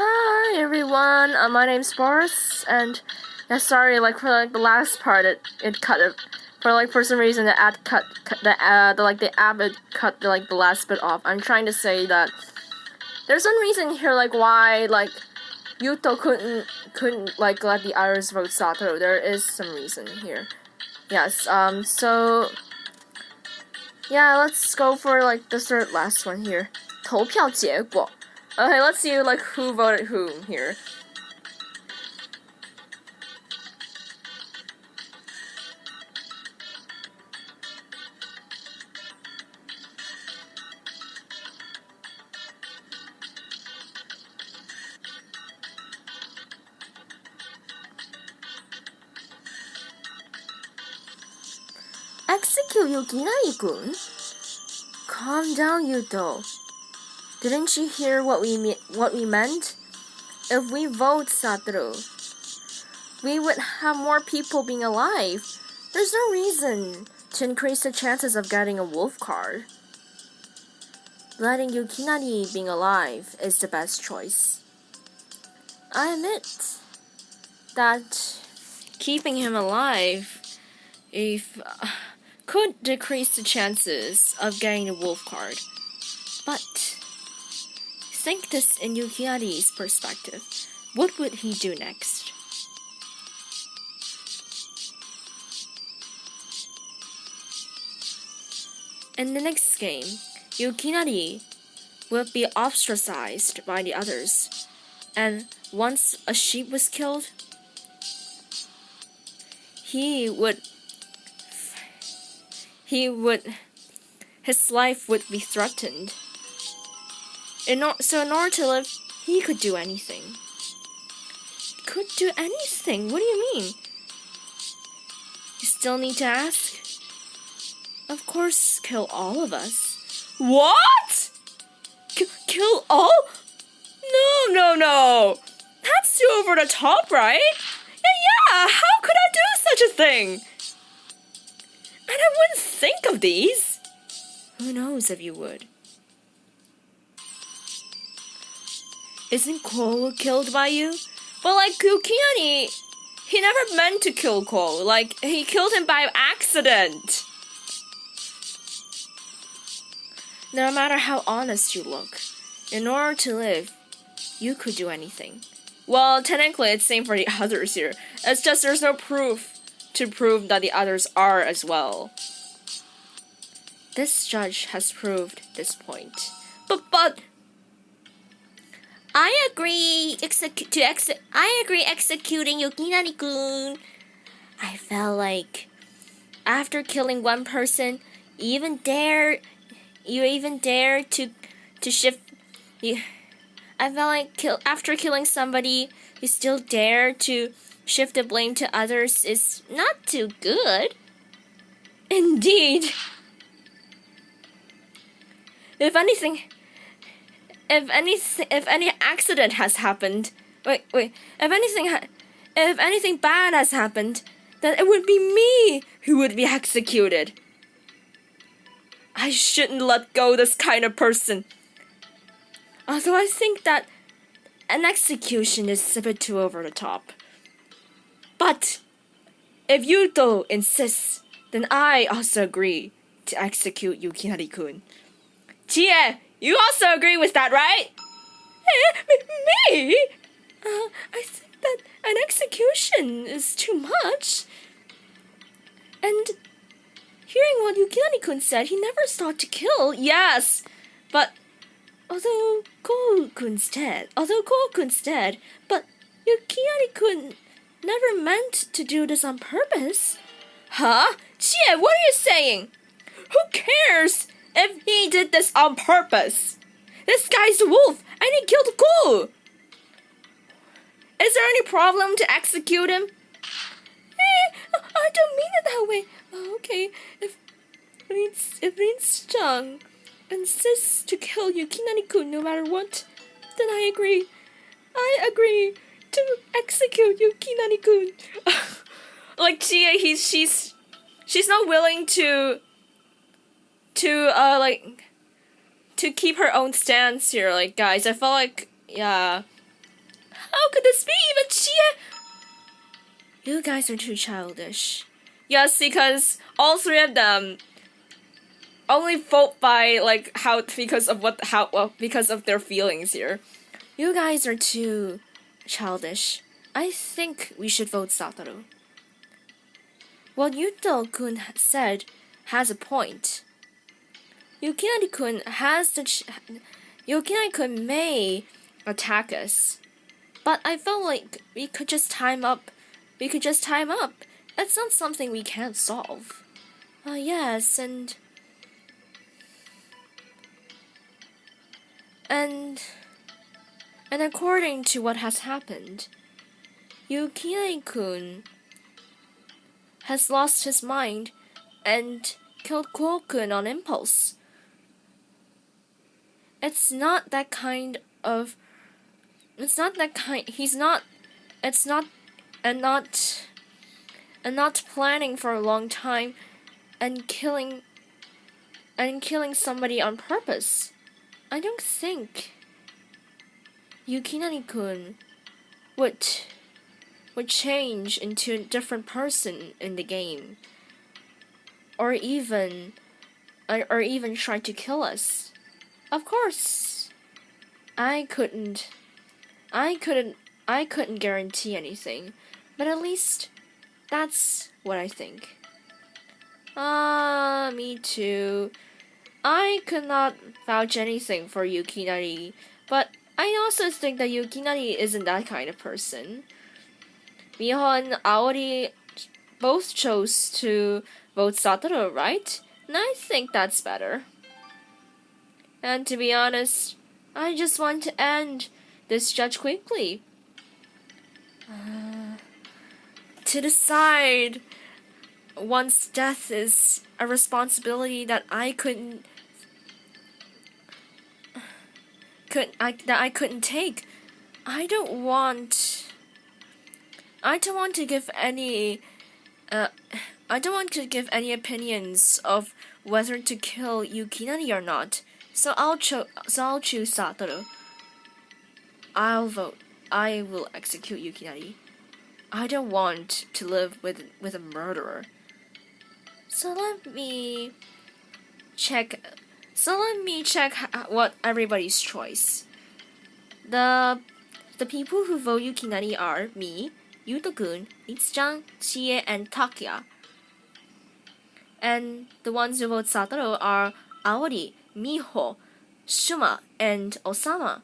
Hi everyone, my name's Boris, and yeah, sorry, for the last part, it cut it for some reason the ad cut the app it cut the last bit off. I'm trying to say that there's some reason here why Yuto couldn't let the others vote Satoru. There is some reason here. Yes. So yeah, let's go for the third last one here. 投票结果. Okay, let's see who voted whom here. Execute Yukinari-kun? Calm down, Yuto. Didn't you hear what we meant? If we vote Satoru, we would have more people being alive. There's no reason to increase the chances of getting a wolf card. Letting Yukinari being alive is the best choice. I admit that keeping him alive could decrease the chances of getting a wolf card. But think this in Yukinari's perspective. What would he do next? In the next game, Yukinari will be ostracized by the others, and once a sheep was killed, his life would be threatened. So in order to live, he could do anything. Could do anything? What do you mean? You still need to ask? Of course, kill all of us. What? Kill all? No. That's too over the top, right? Yeah, how could I do such a thing? And I wouldn't think of these. Who knows if you would? Isn't Cole killed by you? But Yukinari, he never meant to kill Cole. He killed him by accident. No matter how honest you look, in order to live, you could do anything. Well, technically it's same for the others here. It's just there's no proof to prove that the others are as well. This judge has proved this point. But I agree executing Yukinari-kun. I felt like after killing one person, you even dare to shift. I felt like after killing somebody, you still dare to shift the blame to others is not too good. Indeed. If any accident has happened, if anything bad has happened, then it would be me who would be executed. I shouldn't let go this kind of person. Although I think that an execution is a bit too over the top. But if Yuto insists, then I also agree to execute Yukinari-kun. Chie, you also agree with that, right? Me? I think that an execution is too much. And hearing what Yukinari-kun said, he never sought to kill. Yes, but although Ko-kun's dead, but Yukinari-kun never meant to do this on purpose. Huh? Chie, what are you saying? Who cares if he did this on purpose? This guy's the wolf, and he killed Ko. Is there any problem to execute him? I don't mean it that way. Okay, if Rin-chan insists to kill Yukinari-kun no matter what, then I agree. I agree to execute Yukinari-kun. Chie, she's not willing to keep her own stance here. Guys, I felt like, yeah, How could this be? Even Chie? You guys are too childish. Yes, because all three of them only vote by like because of their feelings here. You guys are too childish. I think we should vote Satoru. What Yuto-kun said has a point. Yukinari-kun Yukinari-kun may attack us, but I felt like we could just time up. It's not something we can't solve. Yes, and according to what has happened, Yukinari-kun has lost his mind and killed Kuo-kun on impulse. He's not planning for a long time and killing somebody on purpose. I don't think Yukinari-kun would change into a different person in the game, or even try to kill us. Of course, I couldn't guarantee anything, but at least that's what I think. Me too. I could not vouch anything for Yukinari, but I also think that Yukinari isn't that kind of person. Miho and Aori both chose to vote Satoru, right? And I think that's better. And to be honest, I just want to end this judge quickly. To decide one's death is a responsibility that I couldn't take. I don't want to give any opinions of whether to kill Yukinari or not. So I'll choose Satoru. I'll vote. I will execute Yukinari. I don't want to live with a murderer. So let me check what everybody's choice. The people who vote Yukinari are me, Yuto-kun, Mitsu-chan, Chie, and Takia. And the ones who vote Satoru are Aori, Miho, Shuma, and Osama.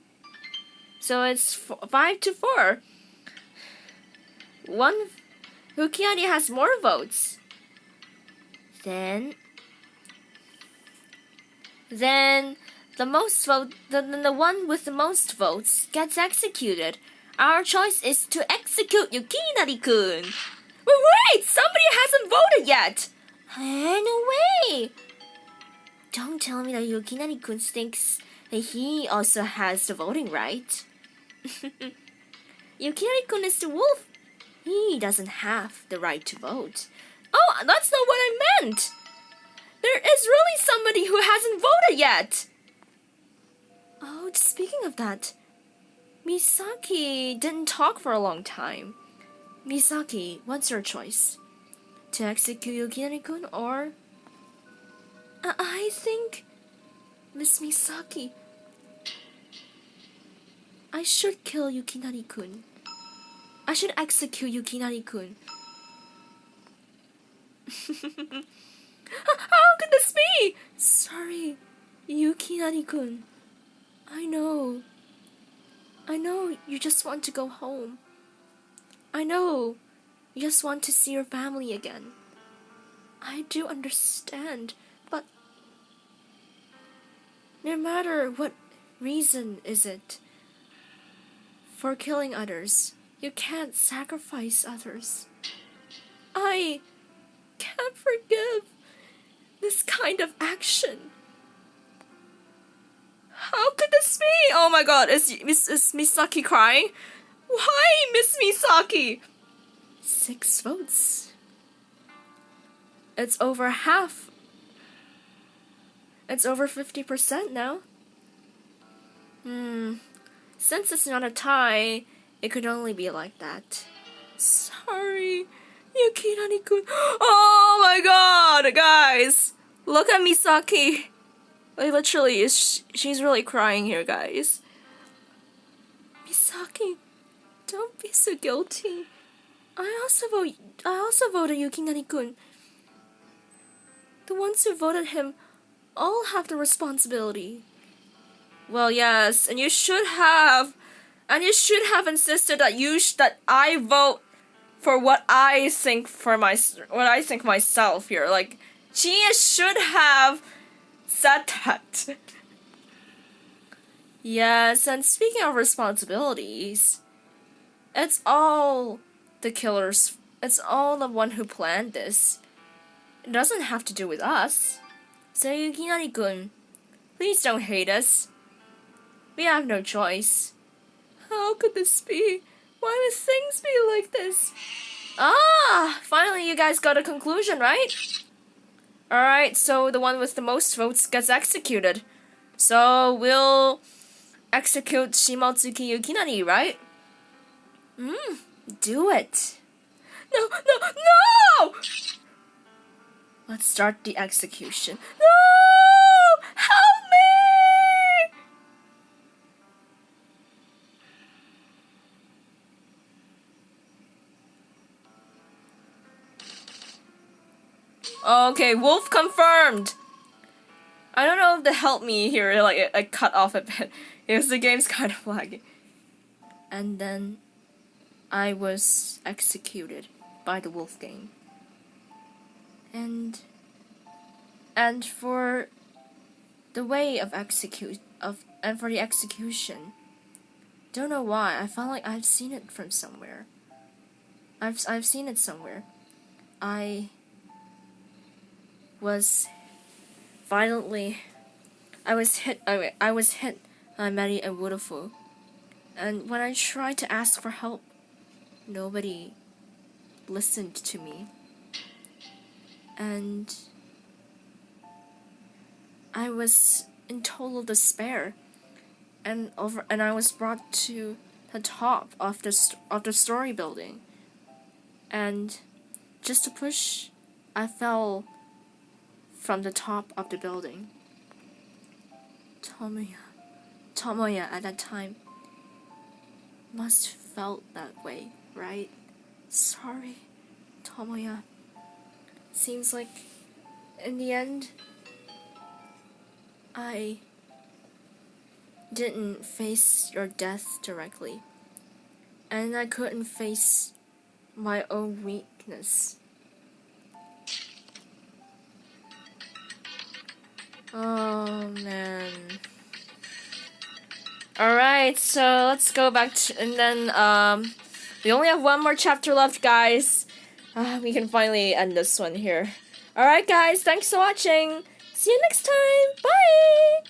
So it's 5-4. Yukinari has more votes. Then the one with the most votes gets executed. Our choice is to execute Yukinari-kun. Wait! Somebody hasn't voted yet! No way! Don't tell me that Yukinari-kun thinks that he also has the voting right. Yukinari-kun is the wolf. He doesn't have the right to vote. Oh, that's not what I meant! There is really somebody who hasn't voted yet! Oh, speaking of that, Misaki didn't talk for a long time. Misaki, what's your choice? To execute Yukinari-kun or... I think... Miss Misaki... I should kill Yukinari-kun. I should execute Yukinari-kun. How could this be? Sorry, Yukinari-kun. I know you just want to go home. I know you just want to see your family again. I do understand, but no matter what reason is it for killing others, you can't sacrifice others. I can't forgive this kind of action. How could this be? Oh my god, is Misaki crying? Why, Miss Misaki? 6 votes. It's over half. It's over 50% now. Since it's not a tie, It could only be like that. Sorry, Yukinari-kun. Oh my god, guys! Look at Misaki. Like, literally, she's really crying here, guys. Misaki, don't be so guilty. I also voted Yukinari-kun. The ones who voted him all have the responsibility. Well, yes, and you should have insisted that I vote for what I think myself here. Like, she should have said that. Yes, and speaking of responsibilities, it's all the killers. It's all the one who planned this. It doesn't have to do with us. So Yukinari-kun, please don't hate us. We have no choice. How could this be? Why would things be like this? Ah, finally you guys got a conclusion, right? Alright, so the one with the most votes gets executed. So we'll execute Shimotsuki Yukinari, right? Do it. No! Let's start the execution. No! Help me! Okay, wolf confirmed. I don't know if the help me here, like, I cut off a bit. Because the game's kind of laggy. And then I was executed by the wolf game. And for the way of for the execution, don't know why, I felt like I've seen it from somewhere. I've seen it somewhere. I was hit by Mary and Woodful, and when I tried to ask for help, nobody listened to me. And I was in total despair, and I was brought to the top of the story building, and just to push, I fell from the top of the building. Tomoya at that time must felt that way, right? Sorry, Tomoya. Seems like, in the end, I didn't face your death directly, and I couldn't face my own weakness. Oh man. Alright, so let's go back to, and then we only have one more chapter left, guys. We can finally end this one here. Alright guys, thanks for watching. See you next time. Bye!